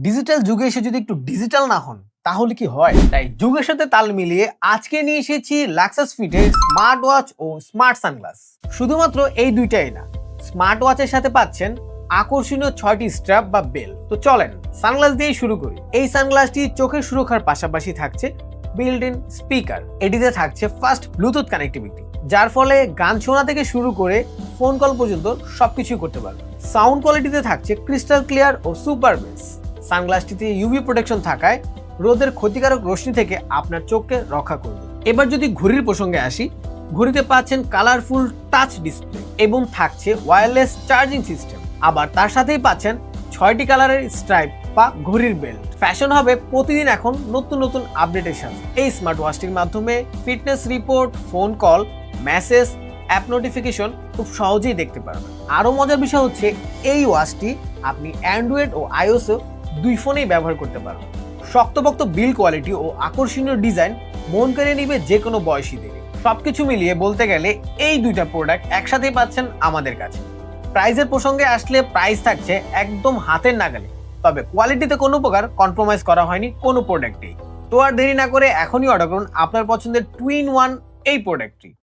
Digital যুগে এসে যদি একটু ডিজিটাল না হন তাহলে কি হয়? তাই যুগের সাথে তাল মিলিয়ে আজকে নিয়ে এসেছি লাক্সাস ফিটের স্মার্ট ওয়াচ ও স্মার্ট সানগ্লাস। শুধুমাত্র এই দুইটাই না, স্মার্ট ওয়াচের সাথে পাচ্ছেন আকর্ষণীয় 6টি স্ট্র্যাপ বা বেল। তো চলেন সানগ্লাস দিয়ে শুরু করি। এই সানগ্লাসটি চোখের সুরক্ষার পাশাপাশি থাকছে বিল্ট ইন স্পিকার। এটিতে থাকছে ফাস্ট ব্লুটুথ কানেক্টিভিটি, যার ফলে গান শোনা থেকে শুরু করে ফোন কল পর্যন্ত সবকিছুই করতে পারবেন। সাউন্ড কোয়ালিটিতে থাকছে ক্রিস্টাল ক্লিয়ার ও সুপার বেস। সানগ্লাসটিতে ইউভি প্রোটেকশন থাকায় রোদের ক্ষতিকারক রশ্মি থেকে আপনার চোখকে রক্ষা করবে। এবার যদি ঘড়ির প্রসঙ্গে আসি, ঘড়িতে পাচ্ছেন কালারফুল টাচ ডিসপ্লে এবং থাকছে ওয়্যারলেস চার্জিং সিস্টেম। আবার তার সাথেই পাচ্ছেন 6টি কালারের স্ট্রাইপ বা ঘড়ির বেল্ট। ফ্যাশন হবে প্রতিদিন এখন নতুন নতুন আপডেটের সাথে। এই স্মার্ট ওয়াচটির মাধ্যমে fitness report, phone call, message, app notification খুব সহজেই দেখতে পারবেন। আরও মজার বিষয় হচ্ছে এই ওয়াচটি আপনি অ্যান্ড্রয়েড ও আইওএসও দুই ফোনেই ব্যবহার করতে পারবেন। শক্তপোক্ত বিল্ড কোয়ালিটি ও আকর্ষণীয় ডিজাইন মন কেড়ে নিবে যে কোনো বয়সীদের। সবকিছু মিলিয়ে বলতে গেলে এই দুইটা প্রোডাক্ট একসাথেই পাচ্ছেন আমাদের কাছে। প্রাইসের প্রসঙ্গে আসলে প্রাইস থাকছে একদম হাতের নাগালে, তবে কোয়ালিটিতে কোনো প্রকার কম্প্রোমাইজ করা হয়নি কোনো প্রোডাক্টেই। তো আর দেরি না করে এখনই অর্ডার করুন আপনার পছন্দের 2-in-1 এই প্রোডাক্টটি।